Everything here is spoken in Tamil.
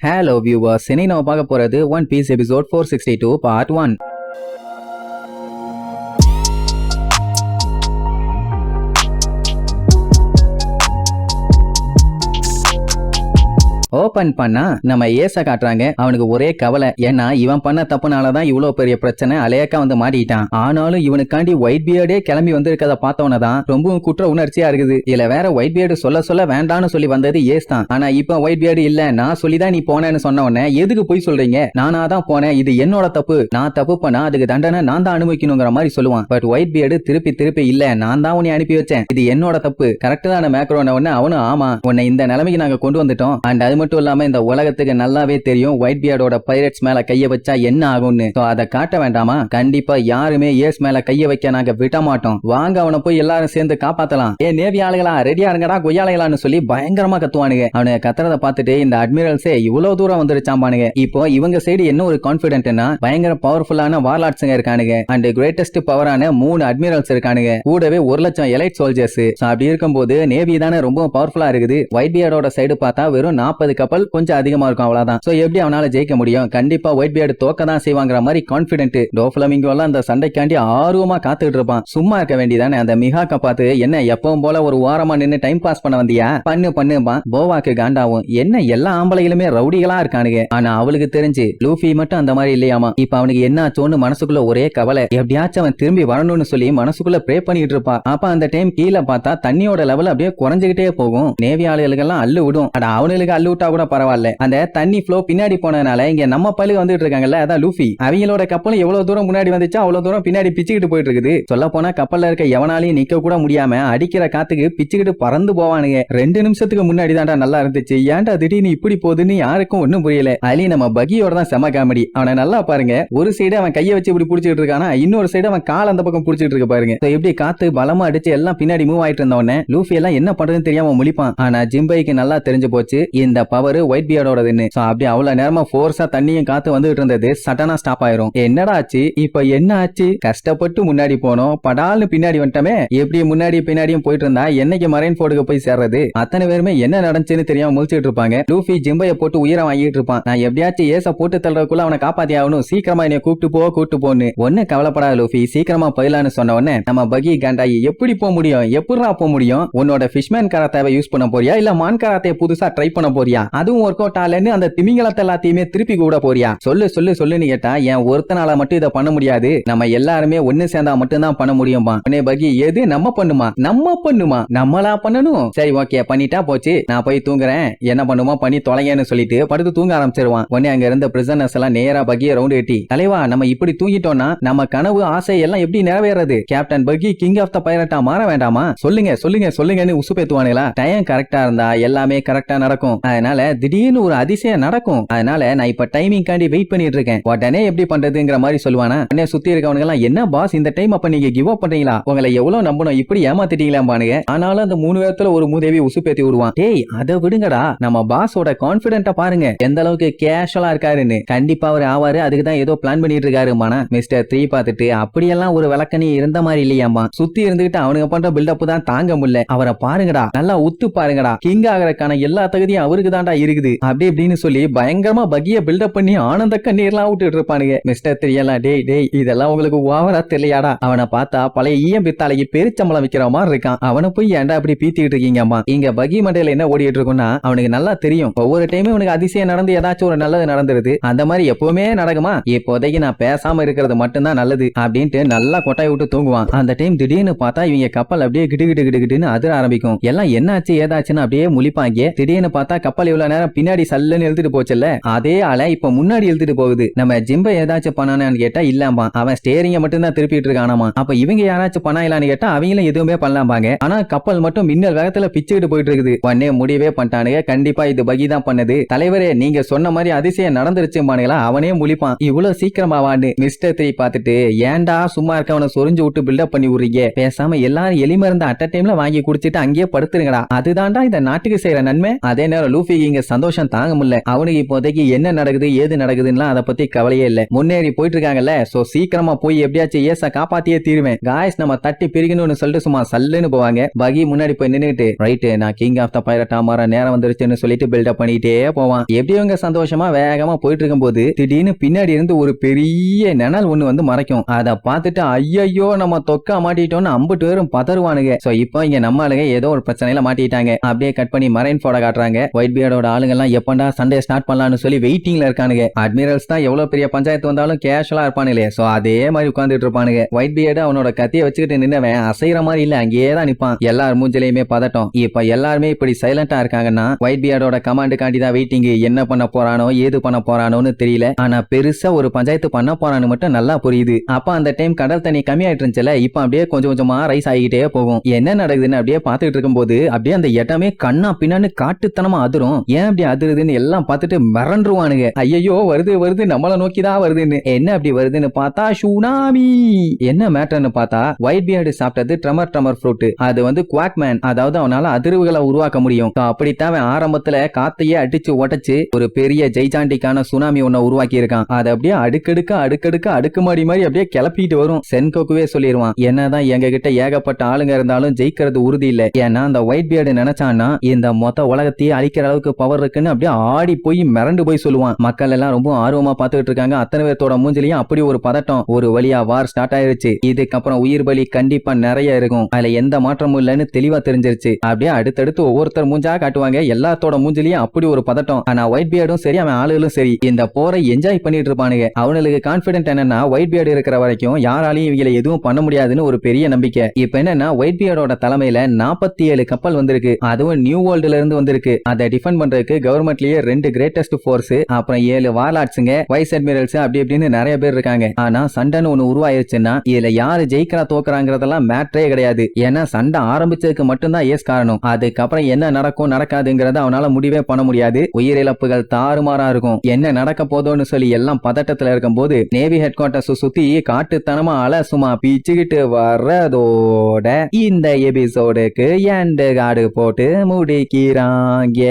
Hello viewers, இன்னைக்கு நம்ம பார்க்க போறது one piece episode 462 part 1. Open பண்ணா நம்ம ஏச காட்டுறாங்க. அவனுக்கு ஒரே கவலை, ஏன்னா இவன் பண்ண தப்புனாலதான் இவ்வளவு பெரிய பிரச்சனை. அலேக்கா வந்து மாட்டிட்டான். ஆனாலும் இவனுக்காண்டி ஒயிட் பியர்டே கிளம்பி வந்திருக்கத பார்த்தவனதான் ரொம்பவும் குற்ற உணர்ச்சியா இருக்குது. இதுல வேற ஒயிட் பியர்டு சொல்ல வேண்டான்னு சொல்லி வந்தது ஏஸ் தான். ஆனா இப்ப ஒயிட் பியர்டு இல்ல, நான் சொல்லிதான் நீ போனேன்னு சொன்ன உடனே எதுக்கு போய் சொல்றீங்க, நானா தான் போனேன், இது என்னோட தப்பு, நான் தப்பு பண்ணா அதுக்கு தண்டனை நான் தான் அனுபவிக்கணுங்கிற மாதிரி சொல்லுவான். பட் ஒயிட் பியர்டு திருப்பி இல்ல, நான் தான் உன்னை அனுப்பி வச்சேன், இது என்னோட தப்பு, கரெக்ட் தான மேக்ரோன உடனே அவனும் ஆமா, உன்னை இந்த நிலைமைக்கு நாங்க கொண்டு வந்துட்டோம். அண்ட் அது மட்டும் இல்லாம இந்த உலகத்துக்கு நல்லாவே தெரியும் ஒயிட் பியர்டோட பைரட்ஸ் மேல கைய வச்சா என்ன ஆகும்னு. அதை காட்ட வேண்டாமா? கண்டிப்பா யாருமே ஏஸ் மேல கைய வைக்க நாங்க விட மாட்டோம். வாங்க அவனை போய் எல்லாரும் சேர்ந்து காப்பாத்தலாம். ஏ நேவி ஆளுகளா ரெடியா இருங்கடா கொய்யாளைகளான்னு சொல்லி பயங்கரமா கத்துவானுங்க. அவனுங்க கத்துறத பார்த்துட்டு இந்த அட்மிரல்ஸே இவ்வளவு தூரம் வந்துருச்சாம்பானுங்க. இப்போ இவங்க சைடு என்ன ஒரு கான்பிடென்ட்னா பயங்கர பவர்ஃபுல்லான வார்லாட்ஸுங்க இருக்கானுங்க. அண்ட் கிரேட்டஸ்ட் பவரான 3 அட்மிரல்ஸ் இருக்கானுங்க. கூடவே 1,00,000 எலைட் சோல்ஜர்ஸ். அப்படி இருக்கும்போது நேவி தானே ரொம்ப பவர்ஃபுல்லா இருக்குது. ஒயிட் பியர்டோட சைடு பார்த்தா வெறும் 40 கப்பல், கொஞ்சம் அதிகமா இருக்கும், அவ்வளவுதான். சோ எப்படி அவனால ஜெயிக்க முடியும்? கண்டிப்பா ஒயிட் பியர்டு தோக்க தான் செய்வாங்கற மாதிரி கான்பிடென்ட். டோஃப்ளமிங்கோ எல்லாம் அந்த சண்டைக்காண்டி ஆர்வமா காத்துட்டு இருப்பான். சும்மா இருக்க வேண்டியதானே. அந்த மிகாக்க பார்த்து என்ன எப்பவும் போல ஒரு வாரமா நின்னு டைம் பாஸ் பண்ண வந்தியா, பண்ணுப்பா. போவாக்கு காண்டாவும், என்ன எல்லா ஆம்பளைகளுமே ரவுடிகளா இருக்கானுங்க. ஆனா அவளுக்கு தெரிஞ்சு லூஃபி மட்டும் அந்த மாதிரி இல்லையாமா. இப்ப அவனுக்கு என்ன ஆச்சோன்னு மனசுக்குள்ள ஒரே கவலை. எப்படியாச்சும் அவன் திரும்பி வரணும்னு சொல்லி மனசுக்குள்ள ப்ரே பண்ணிட்டு இருப்பா. அப்ப அந்த டைம் கீழே பார்த்தா தண்ணியோட லெவல் அப்படியே குறைஞ்சுகிட்டே போகும். நேவி ஆளுகளுக்கு எல்லாம் அள்ளு விடும். அட அவனுக்கு அள்ளு விட்டா கூட பரவாயில்ல, அந்த தண்ணி ஃப்ளோ பின்னாடி போனதுனால இங்க நம்ம பழுகு வந்துட்டு இருக்காங்கல்ல, அதான் லூஃபி, அவங்களோட கப்பலும் எவ்வளவு தூரம் முன்னாடி வந்துச்சா அவ்வளவு தூரம் பின்னாடி பிச்சுக்கிட்டு போயிட்டு இருக்குது. சொல்ல போனா கப்பல்ல இருக்க எவனாலையும் நிக்க கூட முடியாம அடிக்கிற காத்துக்கு பிச்சுக்கிட்டு பறந்து போவானுங்க. 2 நிமிஷத்துக்கு முன்னாடி தான்டா நல்லா இருந்துச்சு, ஏன்டா திடீர்னு இப்படி போகுதுன்னு யாருக்கும் ஒண்ணும் புரியல. அலி நம்ம பகியோட தான் செம காமெடி. அவனை நல்லா பாருங்க, ஒரு சைடு அவன் கையை வச்சு இப்படி புடிச்சிட்டு இருக்கானா, இன்னொரு சைடு அவன் கால் அந்த பக்கம் புடிச்சிட்டு இருக்கு பாருங்க. எப்படி காத்து பலமா அடிச்சு எல்லாம் பின்னாடி மூவ் ஆயிட்டு இருந்தவனே லூஃபி எல்லாம் என்ன பண்றதுன்னு தெரியாம முழிப்பான். ஆனா ஜிம்பைக்கு நல்லா தெரிஞ்சு போச்சு இந்த பவர் ஒயிட் பியர்டோடதுன்னு. அப்படி அவ்வளவு நேரமா போர்ஸா தண்ணியும் காத்து வந்துட்டு இருந்தது சடனா ஸ்டாப் ஆயிரும். என்னடா ஆச்சு, இப்ப என்ன ஆச்சு, கஷ்டப்பட்டு முன்னாடி போனோம், படால்னு பின்னாடி வந்துட்டமே. எப்படி முன்னாடி பின்னாடியும் போயிட்டு இருந்தா என்னைக்கு மரைன் போர்டுக்கு போய் சேர்றது? அத்தனை பேருமே என்ன நடந்துச்சுன்னு தெரியாம முழிச்சிட்டு இருப்பாங்க. லூஃபி ஜிம்பைய போட்டு உயிரை வாங்கிட்டு இருப்பான். நான் எப்படியாச்சும் ஏச போட்டு தள்ளுறதுக்குள்ள அவனை காப்பாத்தி ஆகணும், சீக்கிரமா என்னை கூப்பிட்டு போன்னு. ஒண்ணு கவலைப்படாத லூஃபி, சீக்கிரமா போயிடலான்னு சொன்ன உடனே நம்ம பகி காண்டாயி, எப்படி போக முடியும், எப்படிரா போக முடியும், உன்னோட ஃபிஷ்மேன் கராத்தாவை யூஸ் பண்ண போறியா இல்ல மான் கராத்தையை புதுசா ட்ரை பண்ண போறியா, அதுவும் ஒர்க் அவுட் ஆலன்னு அந்த திமிங்கலத்தை எல்லாத்தையுமே திருப்பி கூட போறியா, சொல்லுன்னு கேட்டா என் ஒருத்தனால மட்டும் இதை பண்ண முடியாது, நம்ம எல்லாருமே ஒண்ணு சேர்ந்தா மட்டும் தான் பண்ண முடியுமா. பகி எது நம்ம பண்ணுமா நம்மளா பண்ணணும், சரி ஓகே பண்ணிட்டா போச்சு, நான் போய் தூங்குறேன், என்ன பண்ணுமா பண்ணி தொலைங்கன்னு சொல்லிட்டு படுத்து தூங்க ஆரம்பிச்சிருவான். உடனே அங்க இருந்த பிரிசனர்ஸ் எல்லாம் நேரா பகிய ரவுண்ட் கட்டி, தலைவா நம்ம இப்படி தூங்கிட்டோம்னா நம்ம கனவு ஆசை எல்லாம் எப்படி நிறைவேறது, கேப்டன் பகி கிங் ஆஃப் த பைரட்டா மாற வேண்டாமா, சொல்லுங்கன்னு உசுப்பேத்துவானுங்களா. டைம் கரெக்டா இருந்தா எல்லாமே கரெக்டா நடக்கும். அதனால திடீர்னு ஒரு அதிசயம் நடக்கும். அதனால நான் இப்ப டைமிங் காண்டி வெயிட் பண்ணிட்டு இருக்கேன், உடனே எப்படி பண்றதுங்கிற மாதிரி சொல்லுவானா. உடனே சுத்தி இருக்கவங்க எல்லாம், என்ன பாஸ் இந்த டைம் அப்ப நீங்க கிவ் அப் பண்றீங்களா, உங்களை எவ்வளவு நம்பணும், இப்படி ஏமாத்திட்டீங்களா பானுங்க. ஆனாலும் அந்த 3 பேர்த்துல ஒரு மூதேவி உசுப்பேத்தி விடுவான். டேய் அதை விடுங்கடா, நம்ம பாஸோட கான்பிடென்ட்டா பாருங்க எந்த அளவுக்கு கேஷுவலா இருக்காருன்னு. கண்டிப்பா அவர் ஆவாரு, அதுக்கு தான் ஏதோ பிளான் பண்ணிட்டு இருக்காரு. மிஸ்டர் 3 பார்த்துட்டு அப்படியெல்லாம் ஒரு விளக்கணி இருந்த மாதிரி இல்லையாமா. சுத்தி இருந்துகிட்டு அவனுங்க பண்ற பில்டப் தான் தாங்க முடியல. அவரை பாருங்கடா, நல்லா உத்து பாருங்கடா, கிங் ஆகறதுக்கான எல்லா தகுதியும் அவருக்கு தான்டா இருக்குது, அப்படி இப்படின்னு சொல்லி பயங்கரமா பகிய பில்டப் பண்ணி ஆனந்த கண்ணீர்லாம் விட்டுட்டு இருப்பானுங்க. மிஸ்டர் 3 எல்லாம், டேய் இதெல்லாம் உங்களுக்கு ஓவரா தெரியலையாடா, அவனை பார்த்தா பழைய ஈயம் பித்தாளைக்கு பெருச்சம்பளம் விக்கிற மாதிரி இருக்கான், அவனை போய் ஏன்டா அப்படி பீத்திட்டு இருக்கீங்கம்மா. இங்க பகி மண்டையில என்ன ஓடிட்டு இருக்கும்னா அவனுக்கு நல்லா தெரியும், ஒவ்வொரு டைமும் அவனுக்கு அதிசயம் நடந்து ஏதாச்சும் ஒரு நல்லது நடந்துருது, அந்த மாதிரி எப்பவுமே நடக்குமா, இப்போதைக்கு நான் பேசாம இருக்கிறது மட்டும்தான் நல்லது அப்படின்ட்டு நல்லா கொட்டாய் விட்டு தூங்குவான். அந்த டைம் திடீர்னு பார்த்தா இவங்க கப்பல் அப்படியே கிடுகிடுன்னு அதிர ஆரம்பிக்கும். எல்லாம் என்னாச்சு ஏதாச்சுன்னு அப்படியே முழிப்பாங்க. திடீர்னு பார்த்தா கப்பல் இவ்வளவு நேரம் பின்னாடி சல்லுன்னு எழுதிட்டு போச்சுல்ல, அதே ஆளை இப்ப முன்னாடி எழுதிட்டு போகுது. நம்ம ஜிம்பை ஏதாச்சும் பண்ணானு கேட்டா இல்லாமா, அவன் ஸ்டேரிங்க மட்டும் தான் திருப்பிட்டு இருக்கானாமா. அப்ப இவங்க யாராச்சும் பண்ணலான்னு கேட்டா அவங்களும் எதுவுமே பண்ணலாம்பாங்க. ஆனா கப்பல் மட்டும் மின்னல் வேகத்துல பிச்சுக்கிட்டு போயிட்டு இருக்குது. உடனே முடிவே பண்ணிட்டானுங்க, கண்டிப்பா இது பகி தான் பண்ணது. தலைவரே நீங்க சொன்ன மாதிரி அதிசயம் நடந்துருச்சுமானுங்களா. அவனே முழிப்பான், இவ்வளவு சீக்கிரமாவான்னு. மிஸ்டர் 3 பார்த்துட்டு, ஏன்டா சும்மா இருக்கவனை சொரிஞ்சு விட்டு பில்டப் பண்ணி விடுறீங்க, பேசாம எல்லாரும் எலிமருந்து அட்ட டைம்ல வாங்கி குடிச்சிட்டு அங்கேயே படுத்துருங்கடா, அதுதான்டா இந்த நாட்டுக்கு செய்யற நன்மை. அதே நேரம் லூஃபி லூஃபிக்கு இங்க சந்தோஷம் தாங்க முடியல. அவனுக்கு இப்போதைக்கு என்ன நடக்குது ஏது நடக்குதுன்னா அதை பத்தி கவலையே இல்ல. முன்னேறி போயிட்டு இருக்காங்கல்ல, சோ சீக்கிரமா போய் எப்படியாச்சும் ஏச காப்பாத்தியே தீருவேன். காய்ஸ் நம்ம தட்டி பிரிக்கணும்னு சொல்லிட்டு சும்மா சல்லுன்னு போவாங்க. பகி முன்னாடி போய் நின்னுட்டு ரைட்டு நான் கிங் ஆஃப் த பைரட் மாற நேரம் வந்துருச்சுன்னு சொல்லிட்டு பில்டப் பண்ணிட்டே போவான். எப்படியும் சந்தோஷமா வேகமா போயிட்டு இருக்கும் போது திடீர்னு பின்னாடி இருந்து ஒரு பெரிய நிழல் ஒண்ணு வந்து மறைக்கும். அதை பார்த்துட்டு ஐயோ நம்ம தொக்கா மாட்டிட்டோம்னு அம்புட்டு பேரும் பதறுவானுங்க. சோ இப்போ இங்க நம்ம ஆளுங்க ஏதோ ஒரு பிரச்சனையில மாட்டிட்டாங்க. அப்படியே கட் பண்ணி மரைன் போட காட்டுறாங்க. ஒயிட் பியர்டோட ஆளுங்க எல்லாம் எப்பண்டா சண்டே ஸ்டார்ட் பண்ணலாம்னு சொல்லி வெயிட்டிங்ல இருக்கானுங்க. அட்மிரல்ஸ் தான் எவ்வளவு பெரிய பஞ்சாயத்து வந்தாலும் கேஷுவலா இருப்பானுங்களே, சோ அதே மாதிரி உட்கார்ந்துட்டு இருப்பானுங்க. ஒயிட் பியர்டு அவனோட கத்தியை வச்சுக்கிட்டு நின்னவன் அசைற மாதிரி இல்ல, அங்கேயே தான் நிப்பான். எல்லார் மூஞ்சிலையுமே பதட்டம். இப்ப எல்லாருமே இப்படி சைலண்டா இருக்காங்கன்னா ஒயிட் பியர்டோட கமாண்டுக்காண்டி தான் வெயிட்டிங். என்ன பண்ண போறானோ ஏது பண்ண போறானோன்னு தெரியல. ஆனா பெருசா ஒரு பஞ்சாயத்து பண்ண போறான்னு மட்டும் நல்லா புரியுது. அப்ப அந்த டைம் கடல் தண்ணி கம்மியாயிட்டு இருந்துச்சுல, இப்ப அப்படியே கொஞ்சம் கொஞ்சமா ரைஸ் ஆகிட்டே போகும். என்ன நடக்குதுன்னு அப்படியே பாத்துட்டு இருக்கும்போது அப்படியே அந்த இடமே கண்ணா பின்னான்னு காட்டுத்தனமா அதிரும். ஏன் அப்படி அதிருதுன்னு எல்லாம் பார்த்துட்டு மிரண்டுருவானுங்க. ஐயோ வருது வருது நம்மள நோக்கிதான் வருதுன்னு. என்ன அப்படி வருதுன்னு பார்த்தா சுனாமி. என்ன மேட்டர்னு பார்த்தா ஒயிட் பியர்டு சாப்பிட்டது ட்ரமர் ஃப்ரூட். அது வந்து குவாக்மேன், அதாவது அவனால அதிர்வுகளை உருவாக்க முடியும். அப்படித்தான் அவன் ஆரம்பத்துல காத்தையே அடிச்சு உடைச்சு ஒரு பெரிய ஜெய்சாண்டிக்கான சுனாமி ஒன்ன உருவாக்கி இருக்கான். அது அப்படியே அடுக்கடுக்க அடுக்குமாடி மாதிரி அப்படியே கிளப்பிட்டு வரும். சென்கோக்குவே சொல்லிடுவான், என்னதான் எங்க கிட்ட ஏகப்பட்ட ஆளுங்க இருந்தாலும் ஜெயிக்கிறது உறுதி இல்ல. ஏன்னா அந்த ஒயிட் பியர்டு நினைச்சான்னா இந்த மொத்த உலகத்தையே அழிக்கிற அளவுக்கு பவர் இருக்குன்னு அப்படியே ஆடி போய் மிரண்டு போய் சொல்லுவான். மக்கள் எல்லாம் ரொம்ப ஆர்வமா பாத்துக்கிட்டு இருக்காங்க. அத்தனை பேர்த்தோட மூஞ்சிலையும் அப்படி ஒரு பதட்டம். ஒரு வழியா வார் ஸ்டார்ட் ஆயிருச்சு. இதுக்கப்புறம் உயிர் பலி கண்டிப்பா நிறைய இருக்கும், அதுல எந்த மாற்றமும் இல்லைன்னு தெளிவா தெரிஞ்சிருச்சு. அப்படியே அடுத்தடுத்து ஒவ்வொருத்தர் மூஞ்சா காட்டுவாங்க. எல்லாத்தோட மூஞ்சிலையும் அப்படி ஒரு பதட்டம். ஆனா ஒயிட் பியர்டும் சரி அவன் ஆளுகளும் சரி இந்த போரை என்ஜாய் பண்ணிட்டு இருப்பானுங்க. அவனுக்கு கான்பிடென்ட் என்னன்னா ஒயிட் பியர்டு இருக்கிற வரைக்கும் யாராலையும் இவங்களை எதுவும் பண்ண முடியாதுன்னு ஒரு பெரிய நம்பிக்கை. இப்ப என்னன்னா ஒயிட் பியர்டோட தலைமையில 47 கப்பல் வந்திருக்கு. அதுவும் நியூ வேர்ல்டுல இருந்து வந்திருக்கு. அதை டிஃபெண்ட் பண்றதுக்கு கவர்மெண்ட்லயே 2 கிரேட்டஸ்ட் போர்ஸ், அப்புறம் 7 வார்லாட்ஸுங்க, வைஸ் அட்மிரல்ஸ் அப்படி இப்படின்னு நிறைய பேர் இருக்காங்க. ஆனா சண்டைன்னு ஒண்ணு உருவாயிருச்சுன்னா இதுல யாரு ஜெயிக்கிறா தோக்குறாங்கிறதெல்லாம் மேட்டரே கிடையாது. ஏன்னா சண்டை ஆரம்பிச்சதுக்கு மட்டும்தான் ஏஸ் காரணம். அதுக்கப்புறம் என்ன நடக்கும் நடக்காதுங்கிறத அவனால முடிவே பண்ண முடியாது. உயிரிழப்புகள் தாறுமாறா இருக்கும். என்ன நடக்க போதோன்னு சொல்லி எல்லாம் பதட்டத்துல இருக்கும் போது நேவி ஹெட் குவார்டர்ஸ் சுத்தி காட்டுத்தனமா சும்மா பீச்சுக்கிட்டு வர்றதோட இந்த எபிசோடுக்கு எண்ட் கார்டு போட்டு முடிக்கிறாங்க.